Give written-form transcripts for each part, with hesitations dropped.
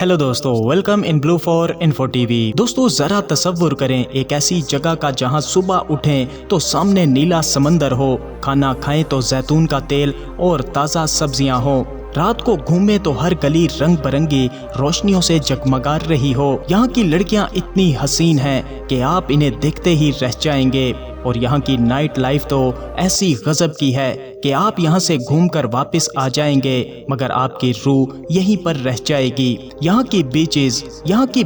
Hello दोस्तों, welcome in blue for info TV. दोस्तों जरा तसव्वुर करें एक ऐसी जगह का जहां सुबह उठें तो सामने नीला समंदर हो, खाना खाएं तो जैतून का तेल और ताज़ा सब्जियां हो, रात को घूमे तो हर गली रंग बिरंगी रोशनियों से जगमगा रही हो। यहाँ की लड़कियाँ इतनी हसीन हैं कि आप इन्हें देखते ही रह जाएंगे। और यहाँ की नाइट लाइफ तो ऐसी गजब की है कि आप यहाँ से घूमकर वापस आ जाएंगे मगर आपकी रूह यहीं पर रह जाएगी। यहाँ की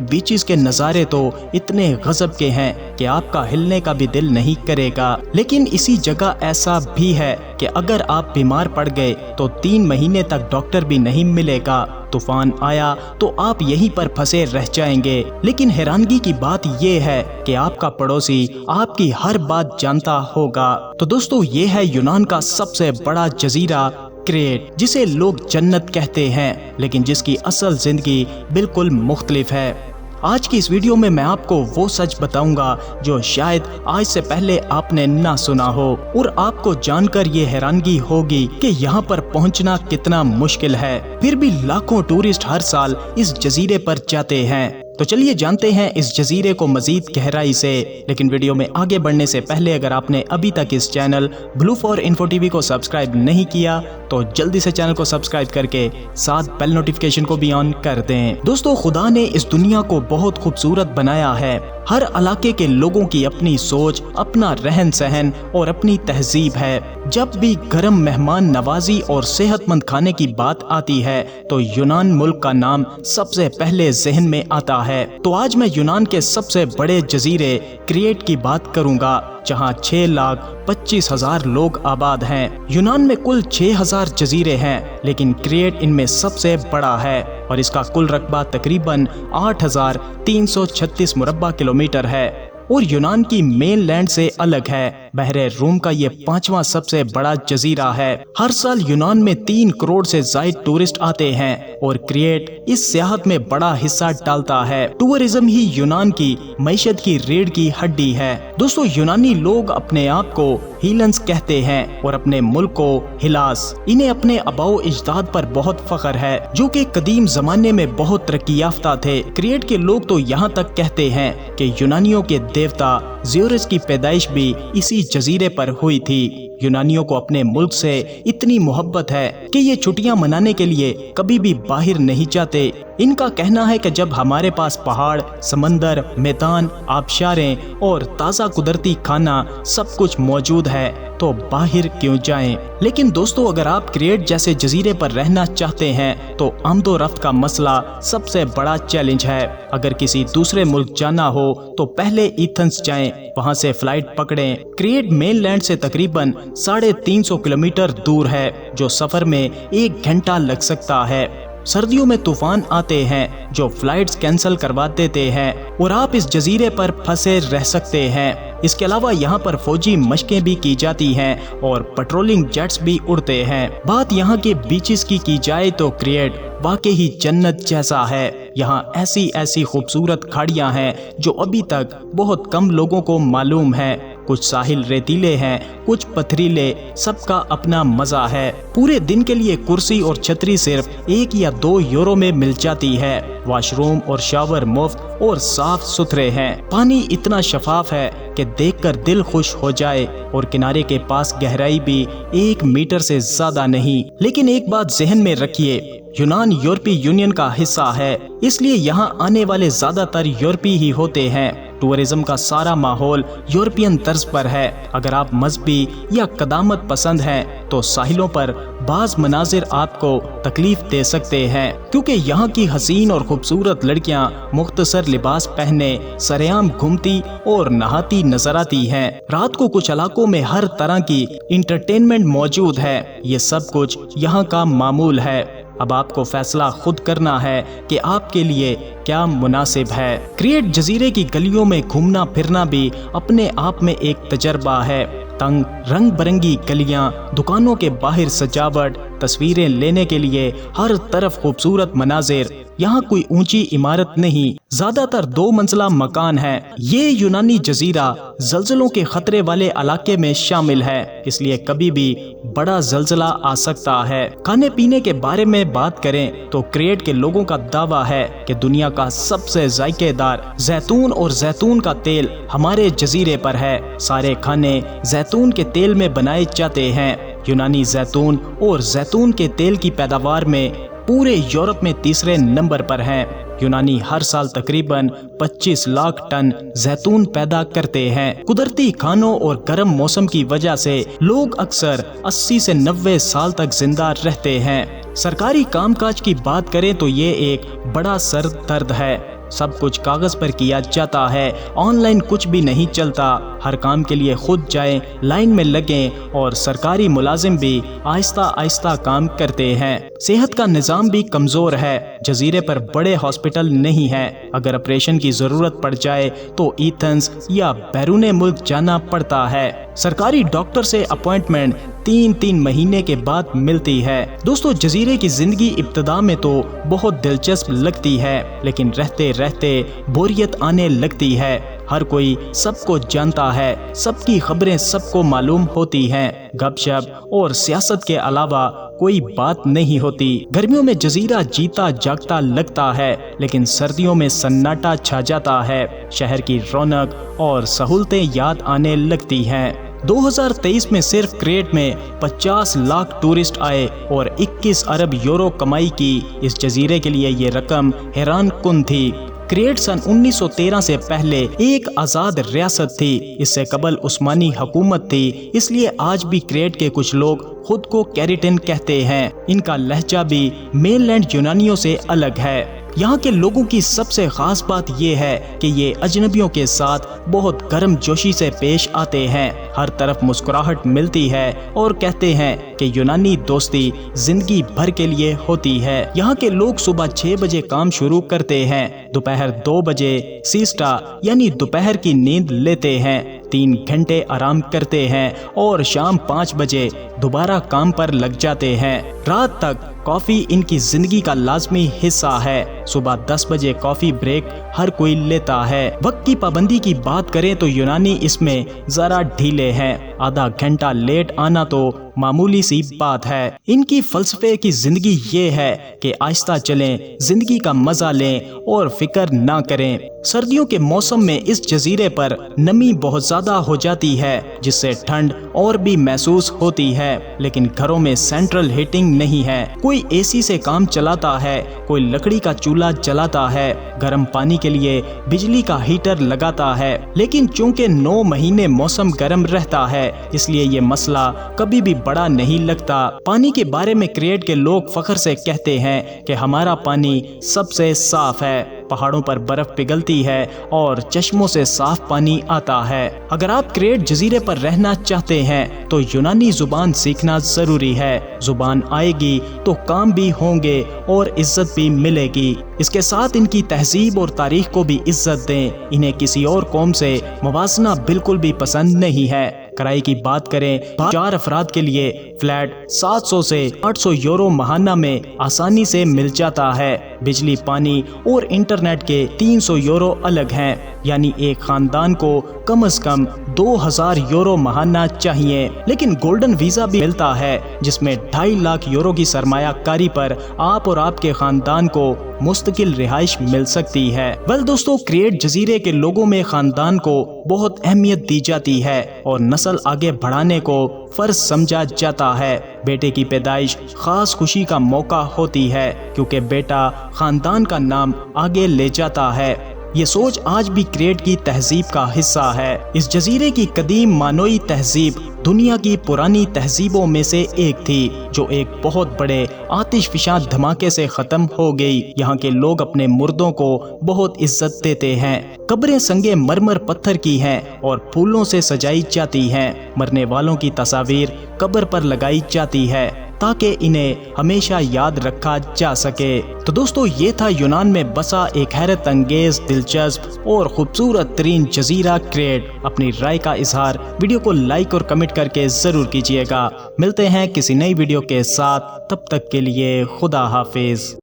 बीचेस के नज़ारे तो इतने गजब के हैं कि आपका हिलने का भी दिल नहीं करेगा। लेकिन इसी जगह ऐसा भी है कि अगर आप बीमार पड़ गए तो 3 महीने तक डॉक्टर भी नहीं मिलेगा। तूफान आया तो आप यहीं पर फंसे रह जाएंगे। लेकिन हैरानगी की बात ये है कि आपका पड़ोसी आपकी हर बात जानता होगा। तो दोस्तों ये है यूनान का सबसे बड़ा जजीरा क्रेट, जिसे लोग जन्नत कहते हैं लेकिन जिसकी असल जिंदगी बिल्कुल मुख्तलिफ है। आज की इस वीडियो में मैं आपको वो सच बताऊंगा जो शायद आज से पहले आपने ना सुना हो, और आपको जानकर ये हैरानगी होगी कि यहाँ पर पहुँचना कितना मुश्किल है। फिर भी लाखों टूरिस्ट हर साल इस जजीरे पर जाते हैं। तो चलिए जानते हैं इस जजीरे को मजीद गहराई से। लेकिन वीडियो में आगे बढ़ने से पहले अगर आपने अभी तक इस channel blue for info TV को सब्सक्राइब नहीं किया तो जल्दी से चैनल को सब्सक्राइब करके साथ बेल नोटिफिकेशन को भी ऑन कर दें। दोस्तों खुदा ने इस दुनिया को बहुत खूबसूरत बनाया है। हर इलाके के लोगों की अपनी सोच, अपना रहन सहन और अपनी तहजीब है। जब भी गर्म मेहमान नवाजी और सेहतमंद खाने की बात आती है तो यूनान मुल्क का नाम सबसे पहले जहन में आता है। तो आज मैं यूनान के सबसे बड़े जजीरे क्रेट की बात करूंगा जहां 6,25,000 लोग आबाद हैं। यूनान में कुल 6,000 जजीरे हैं लेकिन क्रेट इनमें सबसे बड़ा है और इसका कुल रकबा तकरीबन 8,336 मुरब्बा किलोमीटर है और यूनान की मेन लैंड से अलग है। बहरे रूम का ये 5वां सबसे बड़ा जजीरा है। हर साल यूनान में 3 करोड़ से ज्यादा टूरिस्ट आते हैं और क्रेट इस सियाहत में बड़ा हिस्सा डालता है। टूरिज्म ही यूनान की मईशत की रीढ़ की हड्डी है। दोस्तों यूनानी लोग अपने आप को हीलन्स कहते हैं और अपने मुल्क को हिलास। इन्हें अपने आबाओ इजदाद पर बहुत फख्र है जो कि कदीम जमाने में बहुत तरक्की याफ्ता थे। क्रेट के लोग तो यहाँ तक कहते हैं कि यूनानियों के देवता ज़्यूरस की पैदाइश भी इसी जजीरे पर हुई थी। यूनानियों को अपने मुल्क से इतनी मोहब्बत है कि ये छुट्टियां मनाने के लिए कभी भी बाहर नहीं जाते। इनका कहना है कि जब हमारे पास पहाड़, समंदर, मैदान, आबशारें और ताज़ा कुदरती खाना सब कुछ मौजूद है तो बाहर क्यों जाएं। लेकिन दोस्तों अगर आप क्रेट जैसे जजीरे पर रहना चाहते हैं तो आमदोरफ्त का मसला सबसे बड़ा चैलेंज है। अगर किसी दूसरे मुल्क जाना हो तो पहले एथेंस जाएं, वहां से फ्लाइट पकड़ें। क्रेट मेनलैंड से तकरीबन 350 किलोमीटर दूर है जो सफर में 1 घंटा लग सकता है। सर्दियों में तूफान आते हैं जो फ्लाइट्स कैंसिल करवा देते हैं और आप इस जजीरे पर फंसे रह सकते हैं। इसके अलावा यहाँ पर फौजी मशकें भी की जाती हैं और पेट्रोलिंग जेट्स भी उड़ते हैं। बात यहाँ के बीचेस की जाए तो क्रेट वाकई ही जन्नत जैसा है। यहाँ ऐसी खूबसूरत खाड़ियाँ हैं जो अभी तक बहुत कम लोगों को मालूम है। कुछ साहिल रेतीले हैं, कुछ पथरीले, सबका अपना मजा है। पूरे दिन के लिए कुर्सी और छतरी सिर्फ 1 या 2 यूरो में मिल जाती है। वॉशरूम और शावर मुफ्त और साफ सुथरे हैं। पानी इतना शफाफ है कि देखकर दिल खुश हो जाए और किनारे के पास गहराई भी 1 मीटर से ज्यादा नहीं। लेकिन एक बात जहन में रखिए, यूनान यूरोपीय यूनियन का हिस्सा है, इसलिए यहाँ आने वाले ज्यादातर यूरोपीय ही होते हैं। टूरिज्म का सारा माहौल यूरोपियन तर्ज पर है। अगर आप मजहबी या कदामत पसंद हैं तो साहिलों पर बाज मनाजिर आपको तकलीफ दे सकते हैं क्योंकि यहाँ की हसीन और खूबसूरत लड़कियाँ मुख्तसर लिबास पहने सरेआम घूमती और नहाती नजर आती हैं। रात को कुछ इलाकों में हर तरह की इंटरटेनमेंट मौजूद है। ये सब कुछ यहाँ का मामूल है। अब आपको फैसला खुद करना है कि आपके लिए क्या मुनासिब है। क्रेट जजीरे की गलियों में घूमना फिरना भी अपने आप में एक तजर्बा है। तंग रंग बिरंगी गलियां, दुकानों के बाहर सजावट, तस्वीरें लेने के लिए हर तरफ खूबसूरत मनाजिर यहाँ कोई ऊंची इमारत नहीं, ज्यादातर 2 मंजिला मकान है। ये यूनानी जजीरा जल्जलों के खतरे वाले इलाके में शामिल है, इसलिए कभी भी बड़ा जल्जला आ सकता है। खाने पीने के बारे में बात करें तो क्रेट के लोगों का दावा है कि दुनिया का सबसे जायकेदार जैतून और जैतून का तेल हमारे जजीरे पर है। सारे खाने जैतून के तेल में बनाए जाते हैं। यूनानी जैतून और जैतून के तेल की पैदावार में पूरे यूरोप में तीसरे नंबर पर हैं। यूनानी हर साल तकरीबन 25 लाख टन जैतून पैदा करते हैं। कुदरती खानों और गर्म मौसम की वजह से लोग अक्सर 80 से 90 साल तक जिंदा रहते हैं। सरकारी कामकाज की बात करें तो ये एक बड़ा सर दर्द है। सब कुछ कागज पर किया जाता है, ऑनलाइन कुछ भी नहीं चलता। हर काम के लिए खुद जाएं, लाइन में लगें और सरकारी मुलाजिम भी आहिस्ता आहिस्ता काम करते हैं। सेहत का निज़ाम भी कमज़ोर है। जजीरे पर बड़े हॉस्पिटल नहीं है। अगर ऑपरेशन की ज़रूरत पड़ जाए तो एथेंस या बैरून मुल्क जाना पड़ता है। सरकारी डॉक्टर से अपॉइंटमेंट 3-3 महीने के बाद मिलती है। दोस्तों, जजीरे की जिंदगी इब्तिदा में तो बहुत दिलचस्प लगती है, लेकिन रहते रहते बोरियत आने लगती है। हर कोई सबको जानता है, सबकी खबरें सबको मालूम होती हैं। गपशप और सियासत के अलावा कोई बात नहीं होती। गर्मियों में जजीरा जीता जागता लगता है, लेकिन सर्दियों में सन्नाटा छा जाता है। शहर की रौनक और सहूलतें याद आने लगती हैं। 2023 में सिर्फ क्रेट में 50 लाख टूरिस्ट आए और 21 अरब यूरो कमाई की। इस जजीरे के लिए ये रकम हैरान कुन थी। क्रेट सन 1913 से पहले एक आज़ाद रियासत थी। इससे कबल उस्मानी हुकूमत थी, इसलिए आज भी क्रेट के कुछ लोग खुद को कैरिटन कहते हैं। इनका लहजा भी मेनलैंड यूनानियों से अलग है। यहाँ के लोगों की सबसे खास बात ये है कि ये अजनबियों के साथ बहुत गर्म जोशी से पेश आते हैं। हर तरफ मुस्कुराहट मिलती है और कहते हैं कि यूनानी दोस्ती जिंदगी भर के लिए होती है। यहाँ के लोग सुबह 6 बजे काम शुरू करते हैं, दोपहर 2 बजे सीस्टा यानी दोपहर की नींद लेते हैं, 3 घंटे आराम करते हैं और शाम 5 बजे दोबारा काम पर लग जाते हैं। रात तक कॉफी इनकी जिंदगी का लाजमी हिस्सा है। सुबह 10 बजे कॉफी ब्रेक हर कोई लेता है। वक्त की पाबंदी की बात करें तो यूनानी इसमें जरा ढीले हैं। आधा घंटा लेट आना तो मामूली सी बात है। इनकी फलसफे की जिंदगी ये है कि आहिस्ता चलें, जिंदगी का मजा लें और फिक्र ना करें। सर्दियों के मौसम में इस जजीरे पर नमी बहुत ज्यादा हो जाती है, जिससे ठंड और भी महसूस होती है। लेकिन घरों में सेंट्रल हीटिंग नहीं है। कोई एसी से काम चलाता है, कोई लकड़ी का चूल्हा जलाता है, गर्म पानी के लिए बिजली का हीटर लगाता है। लेकिन चूंकि 9 महीने मौसम गर्म रहता है, इसलिए ये मसला कभी भी बड़ा नहीं लगता। पानी के बारे में क्रेट के लोग फख्र से कहते हैं कि हमारा पानी सबसे साफ है। पहाड़ों पर बर्फ पिघलती है और चश्मों से साफ पानी आता है। अगर आप क्रेट जजीरे पर रहना चाहते हैं तो यूनानी जुबान सीखना जरूरी है। जुबान आएगी तो काम भी होंगे और इज्जत भी मिलेगी। इसके साथ इनकी तहजीब और तारीख को भी इज्जत दें। इन्हें किसी और कौम से मवाजना बिल्कुल भी पसंद नहीं है। किराए की बात करें, 4 अफराद के लिए फ्लैट 700 से 800 यूरो महाना में आसानी से मिल जाता है। बिजली, पानी और इंटरनेट के 300 यूरो अलग हैं, यानी एक खानदान को कम से कम 2000 यूरो महाना चाहिए। लेकिन गोल्डन वीजा भी मिलता है, जिसमें 2.5 लाख यूरो की सरमायाकारी पर आप और आपके खानदान को मुस्तकिल रिहाइश मिल सकती है। वेल दोस्तों, क्रेट जजीरे के लोगों में खानदान को बहुत अहमियत दी जाती है और नस्ल आगे बढ़ाने को फर्ज समझा जाता है। बेटे की पैदाइश खास खुशी का मौका होती है, क्योंकि बेटा खानदान का नाम आगे ले जाता है। ये सोच आज भी क्रेट की तहजीब का हिस्सा है। इस जजीरे की कदीम मानोई तहजीब दुनिया की पुरानी तहजीबों में से एक थी, जो एक बहुत बड़े आतिशफिशा धमाके से खत्म हो गई। यहाँ के लोग अपने मुर्दों को बहुत इज्जत देते हैं। कब्रें संगे मरमर पत्थर की हैं और फूलों से सजाई जाती हैं। मरने वालों की तस्वीर कब्र पर लगाई जाती है ताकि इन्हें हमेशा याद रखा जा सके। तो दोस्तों, ये था यूनान में बसा एक हैरत अंगेज, दिलचस्प और खूबसूरत तरीन जजीरा क्रेट। अपनी राय का इजहार वीडियो को लाइक और कमेंट करके जरूर कीजिएगा। मिलते हैं किसी नई वीडियो के साथ, तब तक के लिए खुदा हाफिज।